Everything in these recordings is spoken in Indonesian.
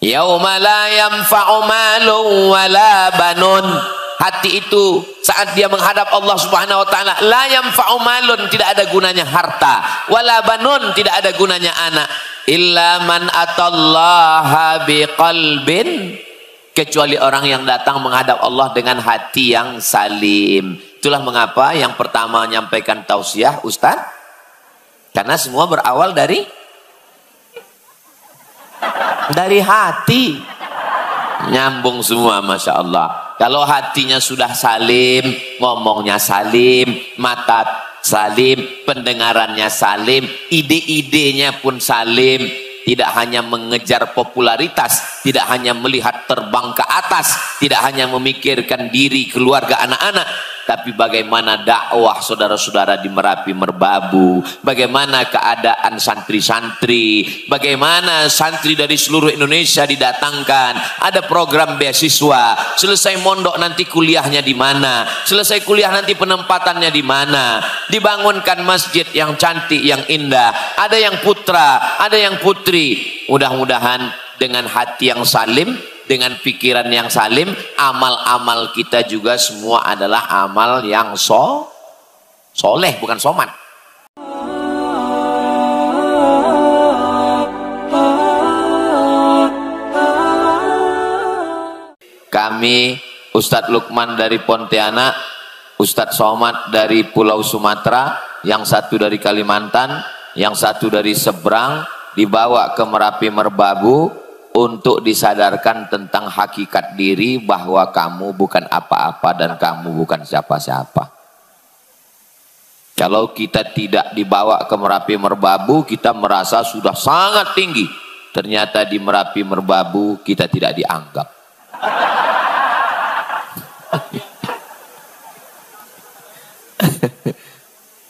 Yauma la yanfa'u malun wala banun. Hati itu saat dia menghadap Allah Subhanahu wa taala, la yanfa'u malun, tidak ada gunanya harta, wala banun, tidak ada gunanya anak, illa man atallaha biqalbin, kecuali orang yang datang menghadap Allah dengan hati yang salim. Itulah mengapa yang pertama menyampaikan tausiah Ustaz, karena semua berawal dari hati. Nyambung semua, Masya Allah. Kalau hatinya sudah salim, ngomongnya salim, mata salim, pendengarannya salim, ide-idenya pun salim. Tidak hanya mengejar popularitas, tidak hanya melihat terbang ke atas, tidak hanya memikirkan diri, keluarga, anak-anak, tapi bagaimana dakwah saudara-saudara di Merapi Merbabu, bagaimana keadaan santri-santri, bagaimana santri dari seluruh Indonesia didatangkan, ada program beasiswa, selesai mondok nanti kuliahnya di mana, selesai kuliah nanti penempatannya di mana, dibangunkan masjid yang cantik, yang indah, ada yang putra, ada yang putri. Mudah-mudahan dengan hati yang salim, dengan pikiran yang salim, amal-amal kita juga semua adalah amal yang soleh, bukan somat. Kami Ustadz Lukman dari Pontianak, Ustadz Somad dari Pulau Sumatera, yang satu dari Kalimantan, yang satu dari seberang, dibawa ke Merapi Merbabu untuk disadarkan tentang hakikat diri, bahwa kamu bukan apa-apa dan kamu bukan siapa-siapa. Kalau kita tidak dibawa ke Merapi Merbabu, kita merasa sudah sangat tinggi. Ternyata di Merapi Merbabu kita tidak dianggap.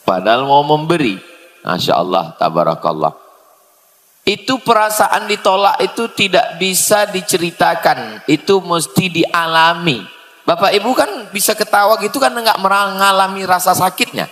Padahal mau memberi. Masya Allah, tabarakallah. Itu perasaan ditolak itu tidak bisa diceritakan, itu mesti dialami. Bapak Ibu kan bisa ketawa gitu kan nggak mengalami rasa sakitnya.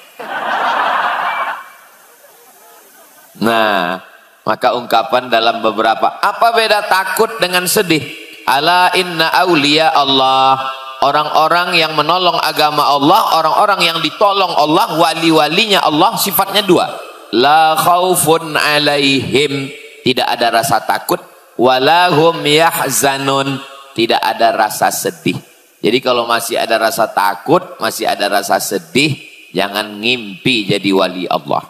Nah, maka ungkapan dalam beberapa, apa beda takut dengan sedih? Ala inna auliya Allah, orang-orang yang menolong agama Allah, orang-orang yang ditolong Allah, wali-walinya Allah, sifatnya dua. La khaufun alaihim, tidak ada rasa takut, walahum yahzanun, tidak ada rasa sedih. Jadi kalau masih ada rasa takut, masih ada rasa sedih, jangan ngimpi jadi wali Allah.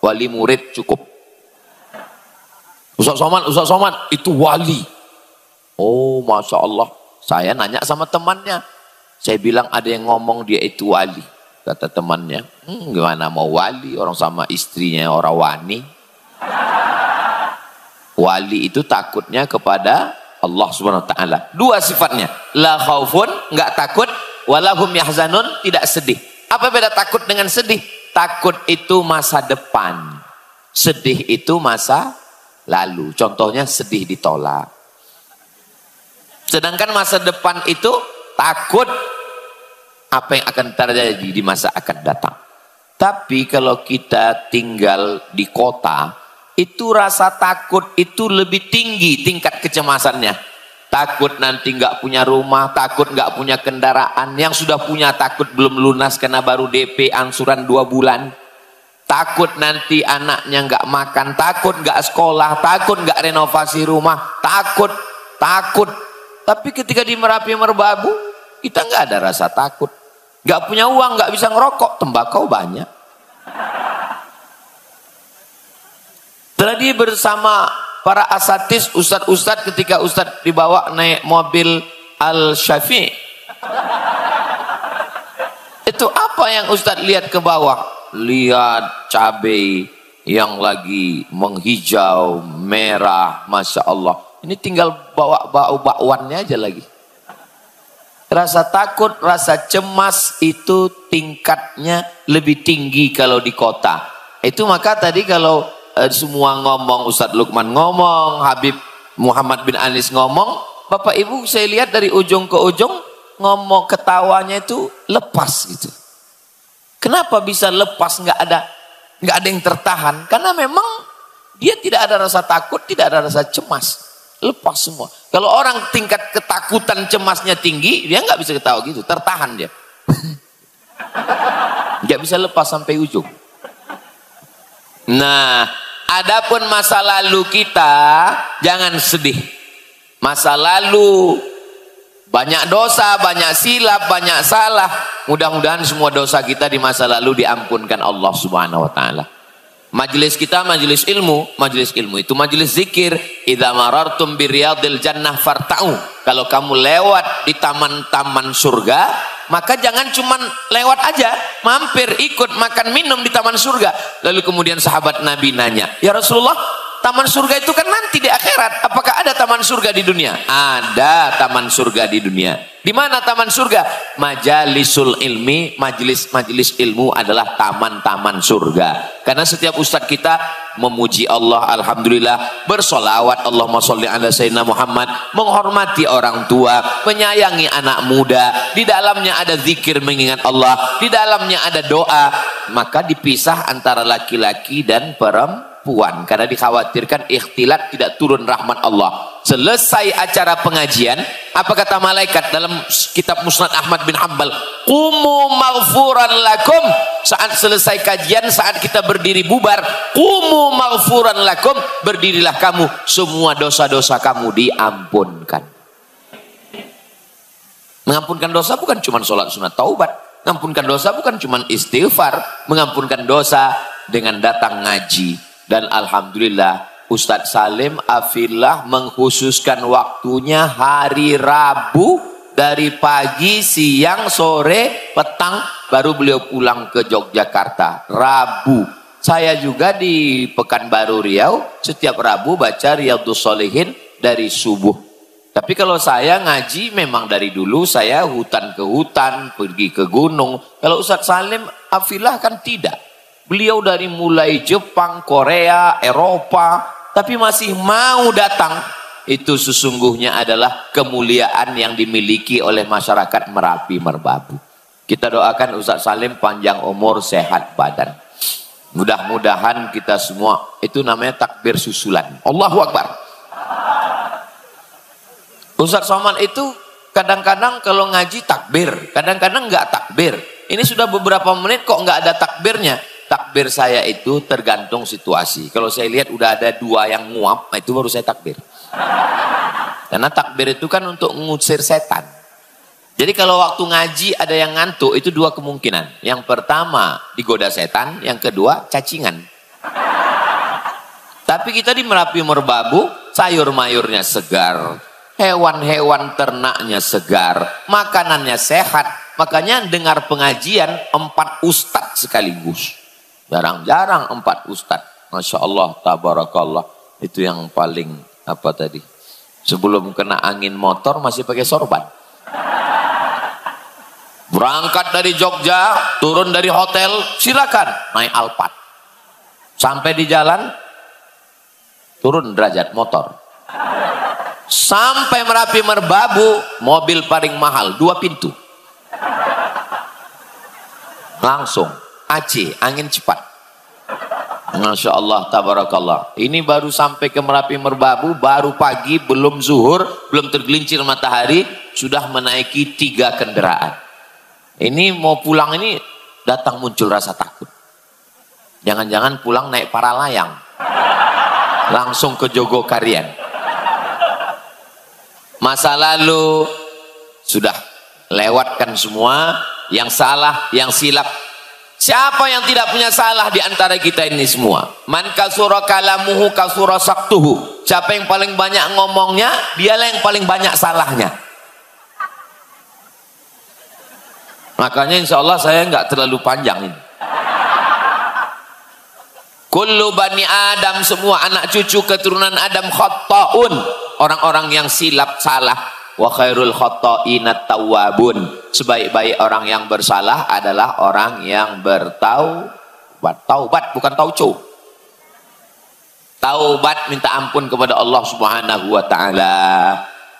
Wali murid cukup. Ustaz Somad itu wali. Oh, Masya Allah. Saya nanya sama temannya, saya bilang ada yang ngomong dia itu wali. Kata temannya, gimana mau wali, orang sama istrinya orang wani. Wali itu takutnya kepada Allah Subhanahu wa taala. Dua sifatnya, la khaufun, enggak takut, walahum yahzanun, tidak sedih. Apa beda takut dengan sedih? Takut itu masa depan, sedih itu masa lalu. Contohnya sedih ditolak. Sedangkan masa depan itu takut apa yang akan terjadi di masa akan datang. Tapi kalau kita tinggal di kota, itu rasa takut itu lebih tinggi tingkat kecemasannya. Takut nanti nggak punya rumah, takut nggak punya kendaraan. Yang sudah punya takut belum lunas karena baru DP angsuran 2 bulan. Takut nanti anaknya nggak makan, takut nggak sekolah, takut nggak renovasi rumah, takut. Tapi ketika di Merapi Merbabu, kita nggak ada rasa takut. Nggak punya uang, nggak bisa ngerokok, tembakau banyak. Tadi bersama para asatis, ustadz-ustadz, ketika ustadz dibawa naik mobil Al-Syafi', itu apa yang ustadz lihat ke bawah? Lihat cabai yang lagi menghijau, merah, Masya Allah. Ini tinggal bawa bakwannya aja lagi. Rasa takut, rasa cemas itu tingkatnya lebih tinggi kalau di kota. Itu maka tadi kalau semua ngomong, Ustadz Lukman ngomong, Habib Muhammad bin Anis ngomong, Bapak Ibu saya lihat dari ujung ke ujung ngomong, ketawanya itu lepas gitu. Kenapa bisa lepas, nggak ada yang tertahan? Karena memang dia tidak ada rasa takut, tidak ada rasa cemas, lepas semua. Kalau orang tingkat ketakutan cemasnya tinggi, dia nggak bisa ketawa gitu, tertahan dia. Nggak bisa lepas sampai ujung. Nah, adapun masa lalu kita, jangan sedih. Masa lalu banyak dosa, banyak silap, banyak salah. Mudah-mudahan semua dosa kita di masa lalu diampunkan Allah Subhanahu wa taala. Majelis kita majelis ilmu itu majelis zikir. Idza marartum biriyadil jannah farta'u. Kalau kamu lewat di taman-taman surga, maka jangan cuman lewat aja, mampir ikut makan minum di taman surga. Lalu kemudian sahabat Nabi nanya, "Ya Rasulullah, taman surga itu kan nanti di akhirat. Apakah ada taman surga di dunia?" Ada taman surga di dunia. Di mana taman surga? Majalisul ilmi, majelis-majelis ilmu adalah taman-taman surga. Karena setiap ustadz kita memuji Allah, alhamdulillah, bersolawat, Allahumma sholli ala sayyidina Muhammad, menghormati orang tua, menyayangi anak muda. Di dalamnya ada zikir mengingat Allah, di dalamnya ada doa. Maka dipisah antara laki-laki dan perempuan, karena dikhawatirkan ikhtilat, tidak turun rahmat Allah. Selesai acara pengajian, apa kata malaikat dalam kitab Musnad Ahmad bin Hanbal? Qumu maghfuran lakum. Saat selesai kajian, saat kita berdiri bubar, qumu maghfuran lakum, berdirilah kamu, semua dosa-dosa kamu diampunkan. Mengampunkan dosa bukan cuma sholat sunat taubat. Mengampunkan dosa bukan cuma istighfar. Mengampunkan dosa dengan datang ngaji. Dan alhamdulillah, Ustadz Salim Afillah mengkhususkan waktunya hari Rabu dari pagi, siang, sore, petang, baru beliau pulang ke Yogyakarta. Rabu. Saya juga di Pekanbaru Riau, setiap Rabu baca Riyadhus Shalihin dari subuh. Tapi kalau saya ngaji memang dari dulu saya hutan ke hutan, pergi ke gunung. Kalau Ustadz Salim Afillah kan tidak. Beliau dari mulai Jepang, Korea, Eropa, tapi masih mau datang. Itu sesungguhnya adalah kemuliaan yang dimiliki oleh masyarakat Merapi Merbabu. Kita doakan Ustadz Salim panjang umur, sehat badan. Mudah-mudahan kita semua, itu namanya takbir susulan. Allahu Akbar. Ustadz Somad itu kadang-kadang kalau ngaji takbir, kadang-kadang nggak takbir. Ini sudah beberapa menit kok nggak ada takbirnya. Takbir saya itu tergantung situasi. Kalau saya lihat udah ada dua yang nguap, itu baru saya takbir. Karena takbir itu kan untuk mengusir setan. Jadi kalau waktu ngaji ada yang ngantuk, itu dua kemungkinan. Yang pertama digoda setan, yang kedua cacingan. Tapi kita di Merapi Merbabu, sayur mayurnya segar, hewan-hewan ternaknya segar, makanannya sehat. Makanya dengar pengajian 4 ustadz sekaligus. Jarang-jarang 4 ustadz. Masya Allah, tabarakallah. Itu yang paling apa tadi? Sebelum kena angin motor masih pakai sorban. Berangkat dari Jogja, turun dari hotel, silakan naik Alphard. Sampai di jalan, turun derajat motor. Sampai Merapi Merbabu, mobil paling mahal 2 pintu. Langsung AC, angin cepat. Masya Allah, tabarakallah. Ini baru sampai ke Merapi Merbabu, baru pagi, belum zuhur, belum tergelincir matahari, sudah menaiki 3 kendaraan. Ini mau pulang ini, datang muncul rasa takut. Jangan-jangan pulang naik para layang. Langsung ke Jogokarian. Masa lalu, sudah lewatkan semua. Yang salah, yang silap. Siapa yang tidak punya salah di antara kita ini semua? Man kasura kalamuhu kasura saktuhu. Siapa yang paling banyak ngomongnya, dialah yang paling banyak salahnya. Makanya insya Allah saya nggak terlalu panjang ini. Kullu bani Adam, semua anak cucu keturunan Adam khatta'un. Orang-orang yang silap salah. Wa khairul khatta'inat tawwabun. Sebaik-baik orang yang bersalah adalah orang yang bertaubat. Taubat bukan tauco. Taubat, minta ampun kepada Allah Subhanahu wa taala.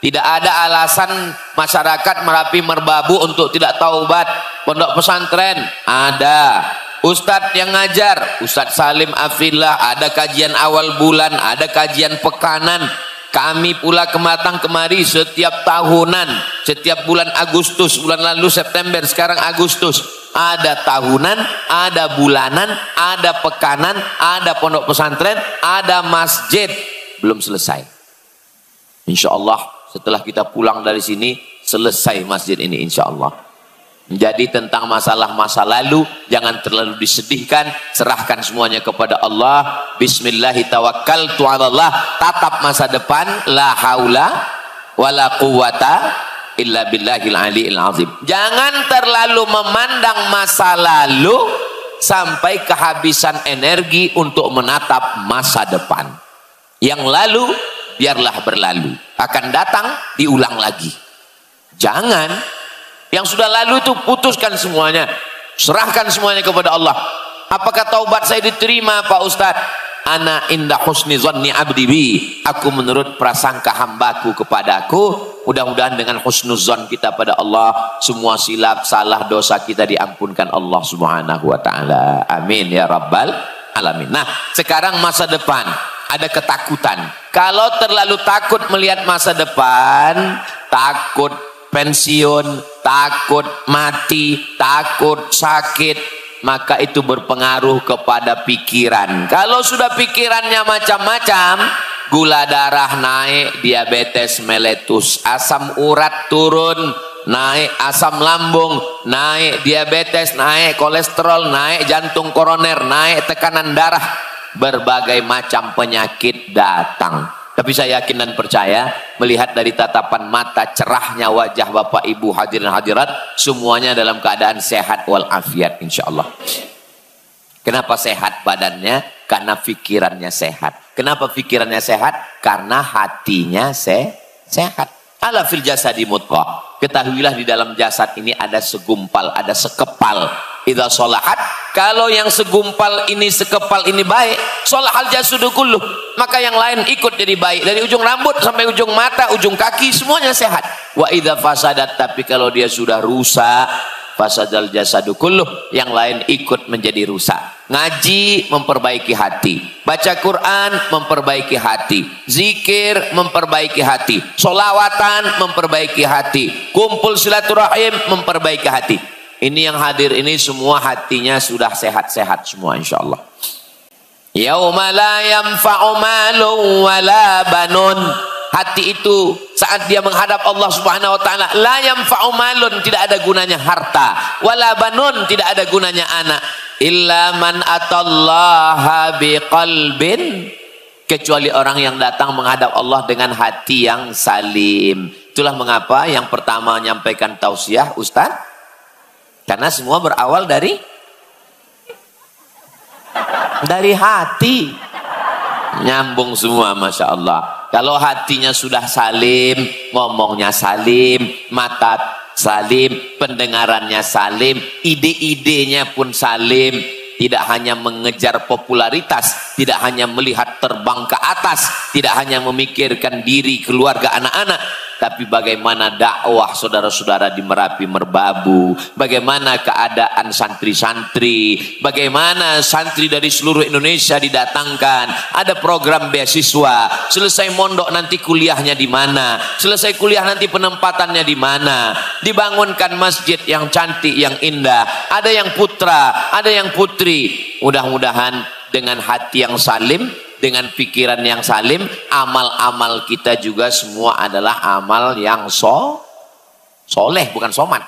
Tidak ada alasan masyarakat Merapi Merbabu untuk tidak taubat. Pondok pesantren ada. Ustadz yang ngajar, Ustadz Salim Afillah, ada kajian awal bulan, ada kajian pekanan. Kami pula kematang kemari setiap tahunan, setiap bulan Agustus, bulan lalu September, sekarang Agustus. Ada tahunan, ada bulanan, ada pekanan, ada pondok pesantren, ada masjid. Belum selesai. Insya Allah setelah kita pulang dari sini, selesai masjid ini insya Allah. Jadi tentang masalah masa lalu, jangan terlalu disedihkan, serahkan semuanya kepada Allah. Bismillahirrahmanirrahim. Tatap masa depan, la haula wala quwata illa billahil aliyil azim. Jangan terlalu memandang masa lalu sampai kehabisan energi untuk menatap masa depan. Yang lalu biarlah berlalu, akan datang diulang lagi. Jangan, yang sudah lalu itu putuskan semuanya, serahkan semuanya kepada Allah. Apakah taubat saya diterima Pak Ustadz? Ana inda husni zanni abdi bi. Aku menurut prasangka hambaku kepadaku. Mudah-mudahan dengan husnuzon kita pada Allah, semua silap, salah, dosa kita diampunkan Allah subhanahu wa ta'ala. Amin ya rabbal alamin. Nah sekarang masa depan, ada ketakutan. Kalau terlalu takut melihat masa depan, takut pensiun, takut mati, takut sakit, maka itu berpengaruh kepada pikiran. Kalau sudah pikirannya macam-macam, gula darah naik, diabetes meletus, asam urat turun, naik asam lambung, naik diabetes, naik kolesterol, naik jantung koroner, naik tekanan darah, berbagai macam penyakit datang. Tapi saya yakin dan percaya, melihat dari tatapan mata cerahnya wajah Bapak Ibu hadirin hadirat, semuanya dalam keadaan sehat walafiat insyaallah. Kenapa sehat badannya? Karena pikirannya sehat. Kenapa pikirannya sehat? Karena hatinya sehat. Ala fil jasadi mudghah. Ketahuilah di dalam jasad ini ada segumpal, ada sekepal. Idza sholahat, kalau yang segumpal ini, sekepal ini baik, sholahal jasadu kulluh, maka yang lain ikut jadi baik, dari ujung rambut sampai ujung mata, ujung kaki, semuanya sehat. Wa idza fasadat, tapi kalau dia sudah rusak, fasadal jasadu kulluh, yang lain ikut menjadi rusak. Ngaji memperbaiki hati, baca Quran memperbaiki hati, zikir memperbaiki hati, sholawatan memperbaiki hati, kumpul silaturahim memperbaiki hati. Ini yang hadir ini semua hatinya sudah sehat-sehat semua insyaallah. Yauma la yanfa'u malun wala banun. Hati itu saat dia menghadap Allah Subhanahu wa taala, la yanfa'u malun, tidak ada gunanya harta, wala banun, tidak ada gunanya anak, illa man atallaha biqalbin, kecuali orang yang datang menghadap Allah dengan hati yang salim. Itulah mengapa yang pertama menyampaikan tausiah Ustaz, karena semua berawal dari hati. Nyambung semua Masya Allah. Kalau hatinya sudah salim, ngomongnya salim, mata salim, pendengarannya salim, ide-idenya pun salim. Tidak hanya mengejar popularitas, tidak hanya melihat terbang ke atas, tidak hanya memikirkan diri, keluarga, anak-anak, tapi bagaimana dakwah saudara-saudara di Merapi Merbabu, bagaimana keadaan santri-santri, bagaimana santri dari seluruh Indonesia didatangkan, ada program beasiswa, selesai mondok nanti kuliahnya di mana, selesai kuliah nanti penempatannya di mana, dibangunkan masjid yang cantik, yang indah, ada yang putra, ada yang putri. Mudah-mudahan dengan hati yang salim, dengan pikiran yang salim, amal-amal kita juga semua adalah amal yang soleh, bukan soman.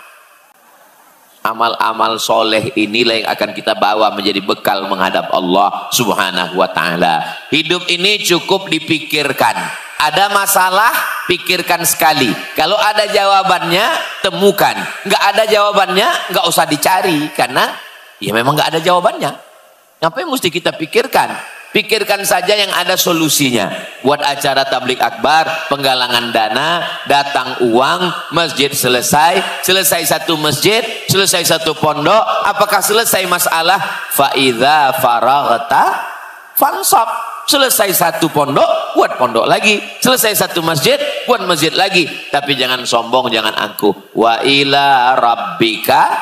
Amal-amal soleh inilah yang akan kita bawa menjadi bekal menghadap Allah Subhanahu wa ta'ala. Hidup ini cukup dipikirkan. Ada masalah, pikirkan sekali. Kalau ada jawabannya, temukan. Nggak ada jawabannya, nggak usah dicari, karena ya memang nggak ada jawabannya. Ngapain mesti kita pikirkan? Pikirkan saja yang ada solusinya. Buat acara tablik akbar, penggalangan dana, datang uang, masjid selesai, selesai satu masjid, selesai satu pondok. Apakah selesai masalah? Fa'idha faraghta fansab. Selesai satu pondok, buat pondok lagi. Selesai satu masjid, buat masjid lagi. Tapi jangan sombong, jangan angkuh. Wa ila rabbika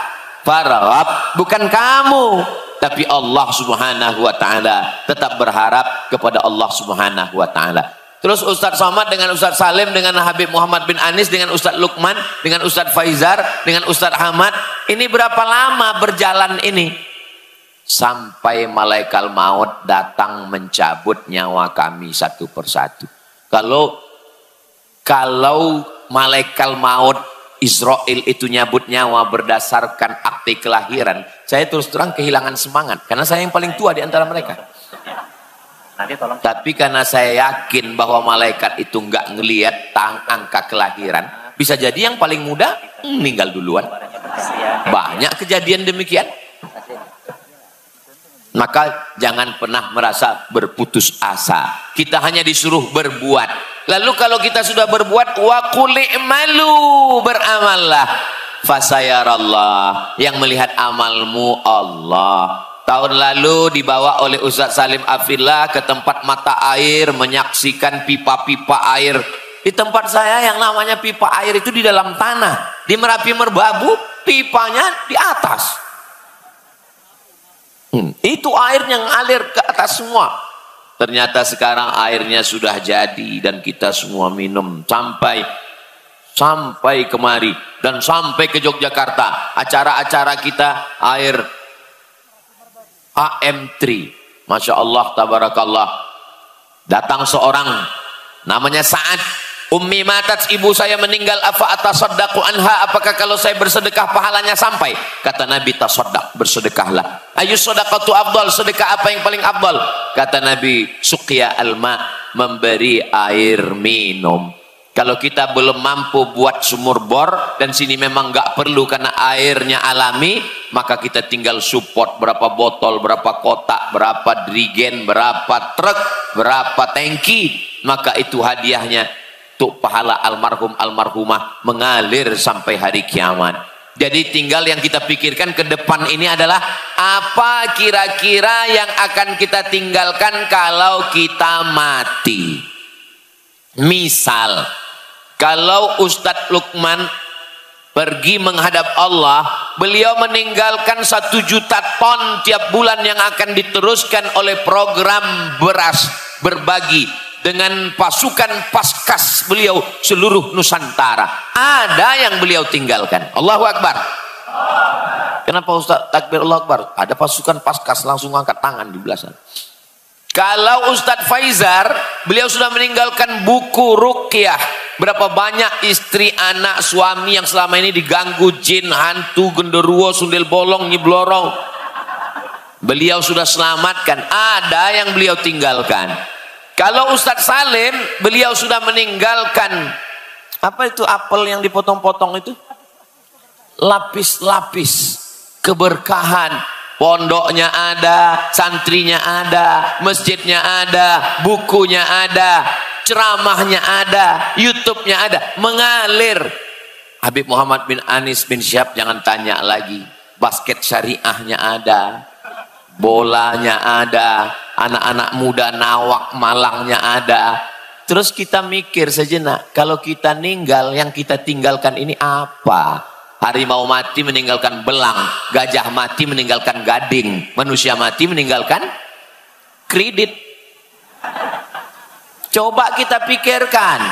farghab, bukan kamu, tapi Allah Subhanahu wa ta'ala. Tetap berharap kepada Allah Subhanahu wa ta'ala. Terus Ustadz Somad dengan Ustadz Salim, dengan Habib Muhammad bin Anis, dengan Ustadz Lukman, dengan Ustadz Faizar, dengan Ustadz Ahmad. Ini berapa lama berjalan ini? Sampai malaikat maut datang mencabut nyawa kami satu persatu. Kalau malaikat maut Israel itu nyabut nyawa berdasarkan akte kelahiran, saya terus terang kehilangan semangat. Karena saya yang paling tua di antara mereka. Tapi karena saya yakin bahwa malaikat itu nggak ngelihat angka kelahiran, bisa jadi yang paling muda meninggal duluan. Banyak kejadian demikian. Maka jangan pernah merasa berputus asa. Kita hanya disuruh berbuat. Lalu kalau kita sudah berbuat, wa qul i'malu, beramallah, fasayarallah, yang melihat amalmu Allah. Tahun lalu dibawa oleh Ustadz Salim Afillah ke tempat mata air, menyaksikan pipa-pipa air. Di tempat saya yang namanya pipa air itu di dalam tanah. Di Merapi Merbabu, pipanya di atas. Itu airnya ngalir ke atas semua. Ternyata sekarang airnya sudah jadi dan kita semua minum sampai kemari dan sampai ke Yogyakarta. Acara-acara kita air AM3, Masya Allah, tabarakallah. Datang seorang namanya Sa'ad. Ummi matat, ibu saya meninggal, afa atasaddaqu anha, apakah kalau saya bersedekah pahalanya sampai? Kata Nabi, tasaddaq, bersedekahlah. Ayu sadaqatu afdal, sedekah apa yang paling afdal? Kata Nabi, suqya alma, memberi air minum. Kalau kita belum mampu buat sumur bor dan sini memang nggak perlu karena airnya alami, maka kita tinggal support berapa botol, berapa kotak, berapa drigen, berapa truk, berapa tangki, maka itu hadiahnya untuk pahala almarhum almarhumah mengalir sampai hari kiamat. Jadi tinggal yang kita pikirkan ke depan ini adalah apa kira-kira yang akan kita tinggalkan kalau kita mati. Misal, kalau Ustadz Lukman pergi menghadap Allah, beliau meninggalkan 1 juta ton tiap bulan yang akan diteruskan oleh program beras berbagi dengan pasukan paskas beliau seluruh Nusantara. Ada yang beliau tinggalkan. Allahu Akbar. Kenapa Ustadz takbir Allahu Akbar? Ada pasukan paskas, langsung angkat tangan di belah sana. Kalau Ustadz Faizar, beliau sudah meninggalkan buku ruqyah. Berapa banyak istri, anak, suami yang selama ini diganggu jin, hantu, genderuwo, sundel bolong, nyiblorong. Beliau sudah selamatkan. Ada yang beliau tinggalkan. Kalau Ustadz Salim, beliau sudah meninggalkan, apa itu apel yang dipotong-potong itu? Lapis-lapis keberkahan. Pondoknya ada, santrinya ada, masjidnya ada, bukunya ada, ceramahnya ada, YouTube-nya ada, mengalir. Habib Muhammad bin Anis bin Syihab jangan tanya lagi. Basket syariahnya ada, bolanya ada, anak-anak muda Nawak Malangnya ada. Terus kita mikir sejenak, kalau kita ninggal, yang kita tinggalkan ini apa? Harimau mati meninggalkan belang, gajah mati meninggalkan gading, manusia mati meninggalkan kredit. Coba kita pikirkan.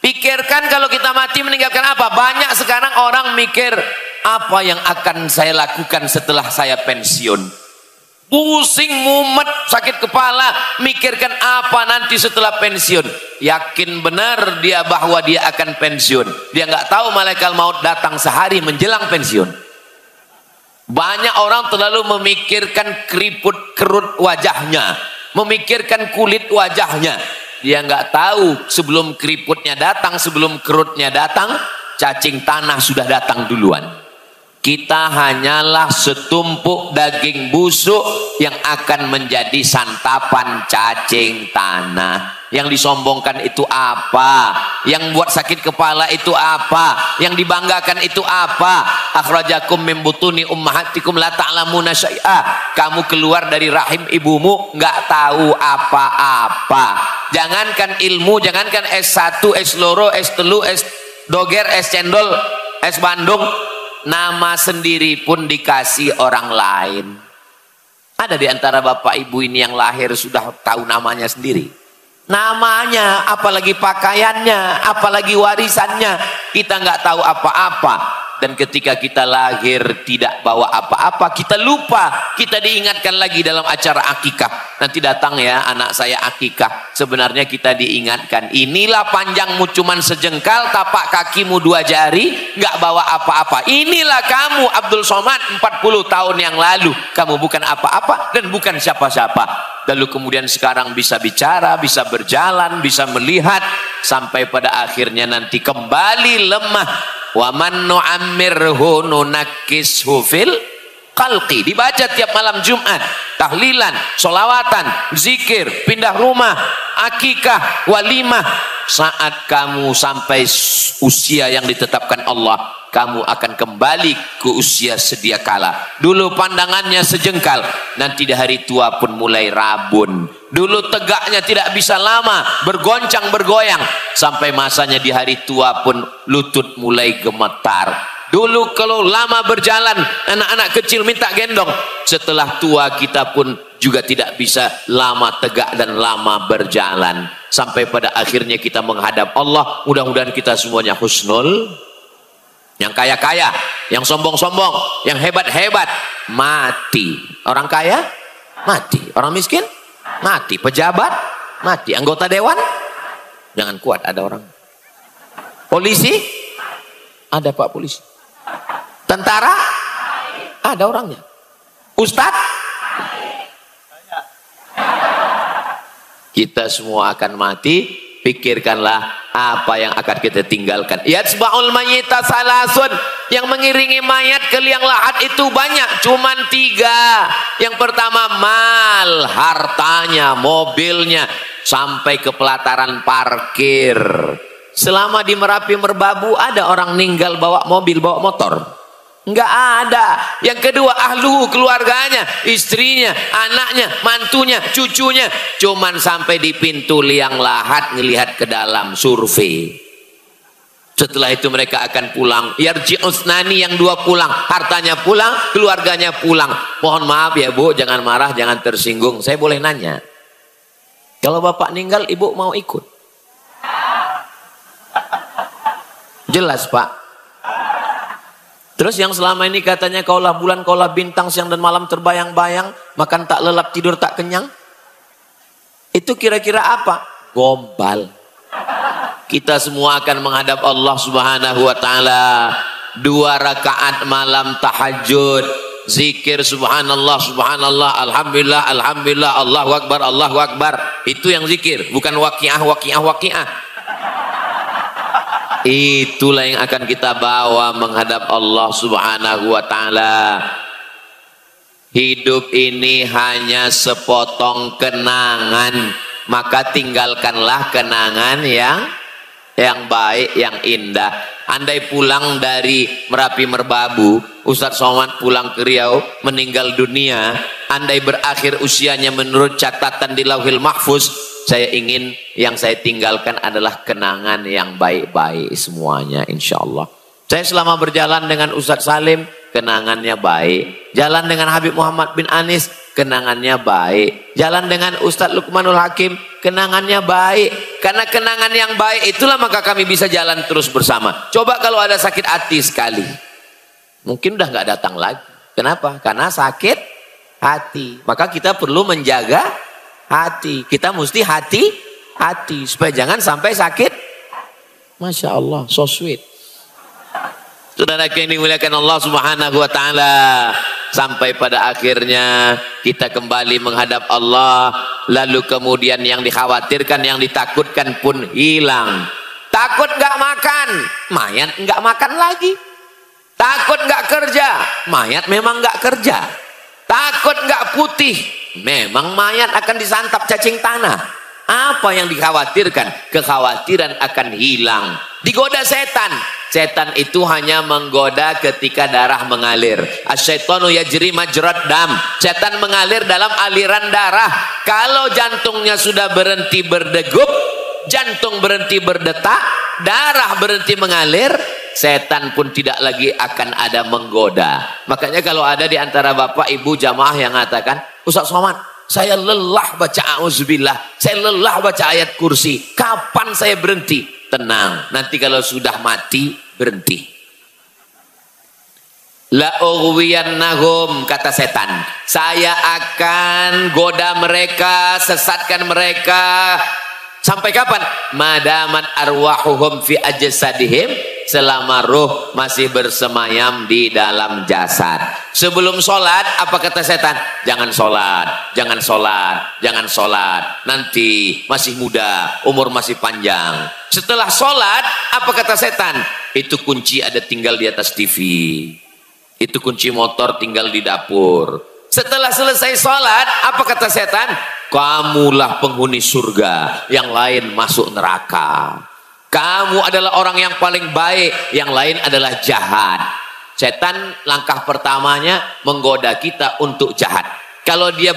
Pikirkan kalau kita mati meninggalkan apa? Banyak sekarang orang mikir, apa yang akan saya lakukan setelah saya pensiun? Pusing, mumet, sakit kepala, mikirkan apa nanti setelah pensiun. Yakin benar dia bahwa dia akan pensiun. Dia nggak tahu malaikat maut datang sehari menjelang pensiun. Banyak orang terlalu memikirkan keriput kerut wajahnya, memikirkan kulit wajahnya. Dia nggak tahu sebelum keriputnya datang, sebelum kerutnya datang, cacing tanah sudah datang duluan. Kita hanyalah setumpuk daging busuk yang akan menjadi santapan cacing tanah. Yang disombongkan itu apa? Yang buat sakit kepala itu apa? Yang dibanggakan itu apa? Akhrajakum min butuni ummahatikum la ta'lamuna syai'a. Kamu keluar dari rahim ibumu nggak tahu apa-apa. Jangankan ilmu, jangankan S1, S2, S3, S doger, S cendol, S Bandung, nama sendiri pun dikasih orang lain. Ada di antara bapak ibu ini yang lahir sudah tahu namanya sendiri? namanya, apalagi pakaiannya, apalagi warisannya. Kita nggak tahu apa-apa. Dan ketika kita lahir tidak bawa apa-apa, kita lupa. Kita diingatkan lagi dalam acara akikah. Nanti datang ya anak saya akikah. Sebenarnya kita diingatkan, inilah panjangmu cuman sejengkal, tapak kakimu 2 jari, nggak bawa apa-apa. Inilah kamu Abdul Somad 40 tahun yang lalu. Kamu bukan apa-apa dan bukan siapa-siapa. Lalu kemudian sekarang bisa bicara, bisa berjalan, bisa melihat, sampai pada akhirnya nanti kembali lemah. Wa man nu'ammirhu nunakkishu fil khalqi. Dibaca tiap malam Jumat, tahlilan, solawatan, zikir, pindah rumah, akikah, walimah. Saat kamu sampai usia yang ditetapkan Allah, kamu akan kembali ke usia sedia kala. Dulu pandangannya sejengkal, nanti di hari tua pun mulai rabun. Dulu tegaknya tidak bisa lama, bergoncang bergoyang, sampai masanya di hari tua pun lutut mulai gemetar. Dulu kalau lama berjalan, anak-anak kecil minta gendong. Setelah tua kita pun juga tidak bisa lama tegak dan lama berjalan. Sampai pada akhirnya kita menghadap Allah. Mudah-mudahan kita semuanya husnul. Yang kaya-kaya, yang sombong-sombong, yang hebat-hebat, mati. Orang kaya, mati. Orang miskin, mati. Pejabat, mati. Anggota dewan, jangan kuat ada orang. Polisi, ada Pak Polisi. Tentara, ada orangnya. Ustadz, kita semua akan mati. Pikirkanlah apa yang akan kita tinggalkan. Yatsba'ul mayyita salasun. Yang mengiringi mayat ke liang lahat itu banyak, cuman 3. Yang pertama mal, hartanya, mobilnya, sampai ke pelataran parkir. Selama di Merapi Merbabu ada orang meninggal bawa mobil, bawa motor? Enggak ada. Yang kedua ahlu, keluarganya, istrinya, anaknya, mantunya, cucunya. Cuman sampai di pintu liang lahat ngelihat ke dalam, survei. Setelah itu mereka akan pulang. Yarji'usnani, yang 2 pulang, hartanya pulang, keluarganya pulang. Mohon maaf ya Bu, jangan marah, jangan tersinggung. Saya boleh nanya, kalau bapak meninggal ibu mau ikut? Jelas Pak. Terus yang selama ini katanya kaulah bulan, kaulah bintang, siang dan malam terbayang-bayang, makan tak lelap, tidur tak kenyang. Itu kira-kira apa? Gombal. Kita semua akan menghadap Allah Subhanahu wa taala. 2 rakaat malam tahajud, zikir subhanallah, subhanallah, alhamdulillah, alhamdulillah, Allahu akbar, Allahu akbar. Itu yang zikir, bukan waqiah, waqiah, waqiah. Itulah yang akan kita bawa menghadap Allah Subhanahu wa taala. Hidup ini hanya sepotong kenangan, maka tinggalkanlah kenangan yang baik, yang indah. Andai pulang dari Merapi Merbabu, Ustadz Somad pulang ke Riau, meninggal dunia, andai berakhir usianya menurut catatan di Lauhil Mahfuz, saya ingin yang saya tinggalkan adalah kenangan yang baik-baik semuanya, insya Allah. Saya selama berjalan dengan Ustadz Salim, kenangannya baik. Jalan dengan Habib Muhammad bin Anis, kenangannya baik. Jalan dengan Ustadz Luqmanul Hakim, kenangannya baik. Karena kenangan yang baik itulah maka kami bisa jalan terus bersama. Coba kalau ada sakit hati sekali, mungkin udah nggak datang lagi. Kenapa? Karena sakit hati. Maka kita perlu menjaga hati. Kita mesti hati-hati supaya jangan sampai sakit. Masya Allah, so sweet. Saudara yang dimuliakan Allah Subhanahu wa taala, sampai pada akhirnya kita kembali menghadap Allah, lalu kemudian yang dikhawatirkan, yang ditakutkan pun hilang. Takut nggak makan, mayat nggak makan lagi. Takut nggak kerja, mayat memang nggak kerja. Takut nggak putih, memang mayat akan disantap cacing tanah. Apa yang dikhawatirkan? Kekhawatiran akan hilang. Digoda setan. Setan itu hanya menggoda ketika darah mengalir. Asyaitonu yajri majrad dam. Setan mengalir dalam aliran darah. Kalau jantungnya sudah berhenti berdegup, jantung berhenti berdetak, darah berhenti mengalir, setan pun tidak lagi akan ada menggoda. Makanya kalau ada di antara bapak ibu jamaah yang mengatakan, Ustaz Somad, Saya lelah baca auzubillah, saya lelah baca ayat kursi. Kapan saya berhenti? Tenang, nanti kalau sudah mati, berhenti. La ughwiyannahum, kata setan, saya akan goda mereka, sesatkan mereka. Sampai kapan? Madaman arwahuhum fi ajsadihim, selama ruh masih bersemayam di dalam jasad. Sebelum sholat, apa kata setan? Jangan sholat, jangan sholat, jangan sholat. Nanti masih muda, umur masih panjang. Setelah sholat, apa kata setan? Itu kunci ada tinggal di atas TV. Itu kunci motor tinggal di dapur. Setelah selesai sholat, apa kata setan? Kamulah penghuni surga, yang lain masuk neraka. Kamu adalah orang yang paling baik, yang lain adalah jahat. Setan langkah pertamanya menggoda kita untuk jahat. Kalau dia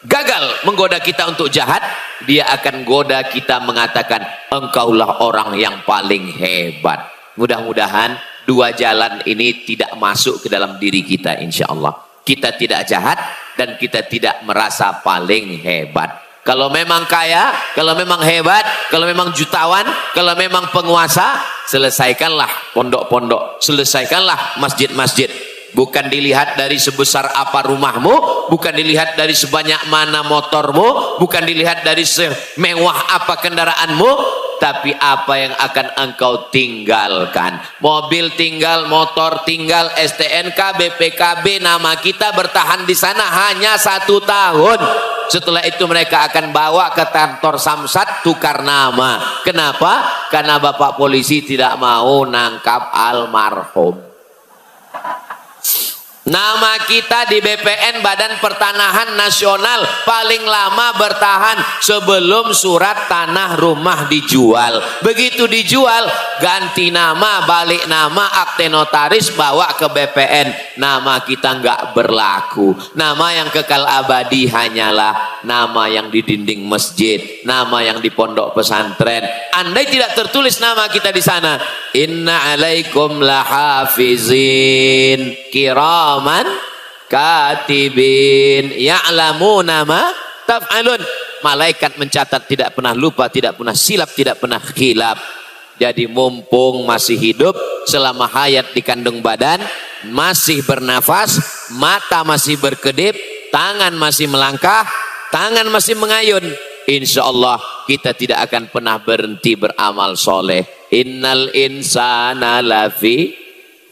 gagal menggoda kita untuk jahat, dia akan goda kita mengatakan, engkaulah orang yang paling hebat. Mudah-mudahan dua jalan ini tidak masuk ke dalam diri kita, insya Allah. Kita tidak jahat dan kita tidak merasa paling hebat. Kalau memang kaya, kalau memang hebat, kalau memang jutawan, kalau memang penguasa, selesaikanlah pondok-pondok, selesaikanlah masjid-masjid. Bukan dilihat dari sebesar apa rumahmu, bukan dilihat dari sebanyak mana motormu, bukan dilihat dari semewah apa kendaraanmu, tapi apa yang akan engkau tinggalkan. Mobil tinggal, motor tinggal, STNK, BPKB, nama kita bertahan di sana hanya 1 tahun. Setelah itu mereka akan bawa ke kantor Samsat, tukar nama. Kenapa? Karena bapak polisi tidak mau nangkap almarhum. Nama kita di BPN, Badan Pertanahan Nasional, paling lama bertahan sebelum surat tanah rumah dijual. Begitu dijual, ganti nama, balik nama, akte notaris, bawa ke BPN. Nama kita nggak berlaku. Nama yang kekal abadi hanyalah nama yang di dinding masjid, nama yang di pondok pesantren. Andai tidak tertulis nama kita di sana, inna alaikum lahafizin kiraman katibin ya'lamuna ma taf'alun. Malaikat mencatat, tidak pernah lupa, tidak pernah silap, tidak pernah khilaf. Jadi mumpung masih hidup, selama hayat di kandung badan, masih bernafas, mata masih berkedip, tangan masih melangkah, tangan masih mengayun, insya Allah kita tidak akan pernah berhenti beramal soleh. Innal insana lafi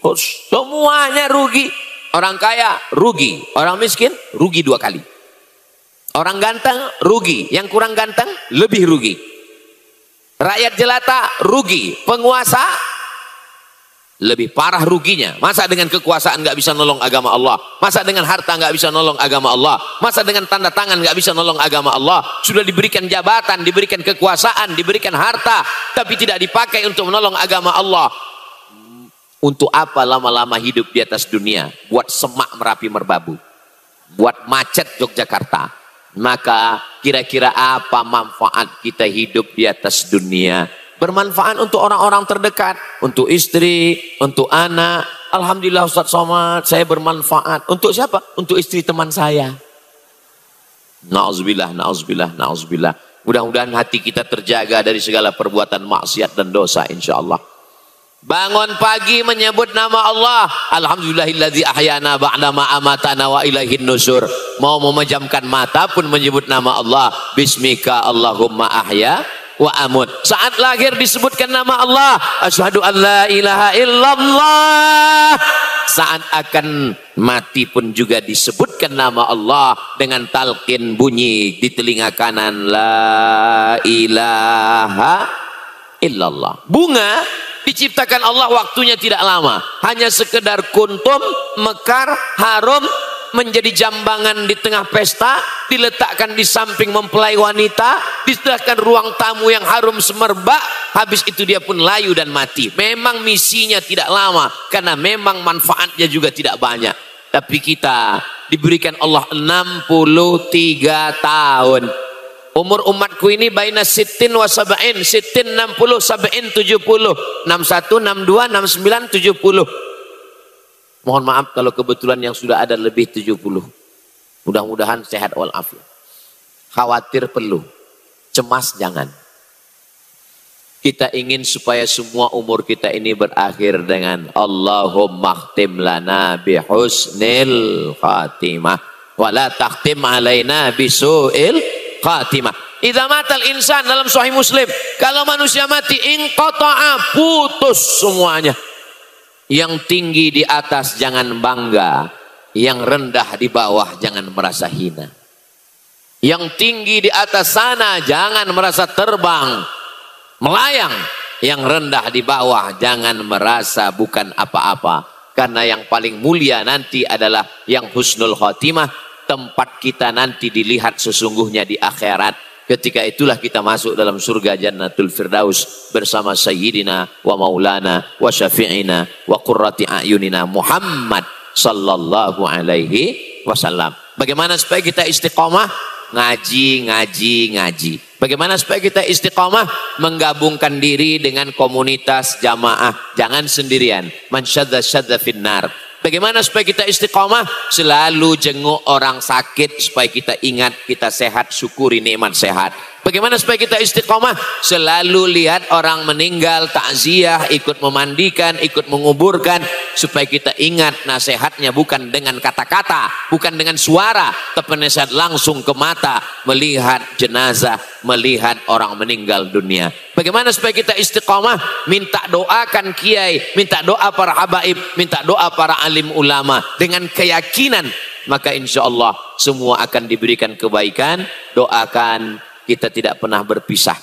khusr, semuanya rugi. Orang kaya rugi, orang miskin rugi 2 kali. Orang ganteng rugi, yang kurang ganteng lebih rugi. Rakyat jelata rugi, penguasa lebih parah ruginya. Masa dengan kekuasaan nggak bisa nolong agama Allah? Masa dengan harta nggak bisa nolong agama Allah? Masa dengan tanda tangan nggak bisa nolong agama Allah? Sudah diberikan jabatan, diberikan kekuasaan, diberikan harta, tapi tidak dipakai untuk menolong agama Allah. Untuk apa lama-lama hidup di atas dunia? Buat semak Merapi Merbabu, buat macet Yogyakarta. Maka kira-kira apa manfaat kita hidup di atas dunia? Bermanfaat untuk orang-orang terdekat, untuk istri, untuk anak. Alhamdulillah Ustaz Somad, saya bermanfaat. Untuk siapa? Untuk istri teman saya. Na'udzubillah, na'udzubillah, na'udzubillah. Mudah-mudahan hati kita terjaga dari segala perbuatan maksiat dan dosa, insya Allah. Bangun pagi menyebut nama Allah. Alhamdulillahilladzi ahyana ba'dama amatana wa ilaihin nusur. Mau memejamkan mata pun menyebut nama Allah. Bismika Allahumma ahya wa amut. Saat lahir disebutkan nama Allah. Asyhadu an la ilaha illallah. Saat akan mati pun juga disebutkan nama Allah dengan talqin bunyi di telinga kanan. La ilaha illallah. Bunga diciptakan Allah waktunya tidak lama, hanya sekedar kuntum, mekar, harum, menjadi jambangan di tengah pesta, diletakkan di samping mempelai wanita, disediakan ruang tamu yang harum semerbak, habis itu dia pun layu dan mati. Memang misinya tidak lama, karena memang manfaatnya juga tidak banyak. Tapi kita diberikan Allah 63 tahun. Umur umatku ini baina sittin wa sab'in, sittin 60, sab'in 70, 61, 62, 69, 70. Mohon maaf kalau kebetulan yang sudah ada lebih 70. Mudah-mudahan sehat walafiat. Khawatir perlu, cemas jangan. Kita ingin supaya semua umur kita ini berakhir dengan Allahumma khtim lana bihusnil khatimah wa la takhtim alaina bisu'il khatimah. Idza matal insan, dalam Sahih Muslim, kalau manusia mati inqata'a, putus semuanya. Yang tinggi di atas jangan bangga, yang rendah di bawah jangan merasa hina. Yang tinggi di atas sana jangan merasa terbang melayang, yang rendah di bawah jangan merasa bukan apa-apa, karena yang paling mulia nanti adalah yang husnul khotimah. Tempat kita nanti dilihat sesungguhnya di akhirat. Ketika itulah kita masuk dalam surga Jannatul Firdaus bersama Sayyidina wa Maulana wa Syafi'ina wa Qurrati A'yunina Muhammad sallallahu alaihi wasallam. Bagaimana supaya kita istiqomah? Ngaji, ngaji, ngaji. Bagaimana supaya kita istiqamah? Menggabungkan diri dengan komunitas jamaah, jangan sendirian. Man syadza syadza finnar. Bagaimana supaya kita istiqamah? Selalu jenguk orang sakit supaya kita ingat kita sehat, syukuri nikmat sehat. Bagaimana supaya kita istiqamah? Selalu lihat orang meninggal, takziah, ikut memandikan, ikut menguburkan, supaya kita ingat nasihatnya bukan dengan kata-kata, bukan dengan suara, tapi nasihat langsung ke mata, melihat jenazah, melihat orang meninggal dunia. Bagaimana supaya kita istiqamah? Minta doakan kiai, minta doa para habaib, minta doa para alim ulama dengan keyakinan, maka insya Allah semua akan diberikan kebaikan. Doakan kita tidak pernah berpisah.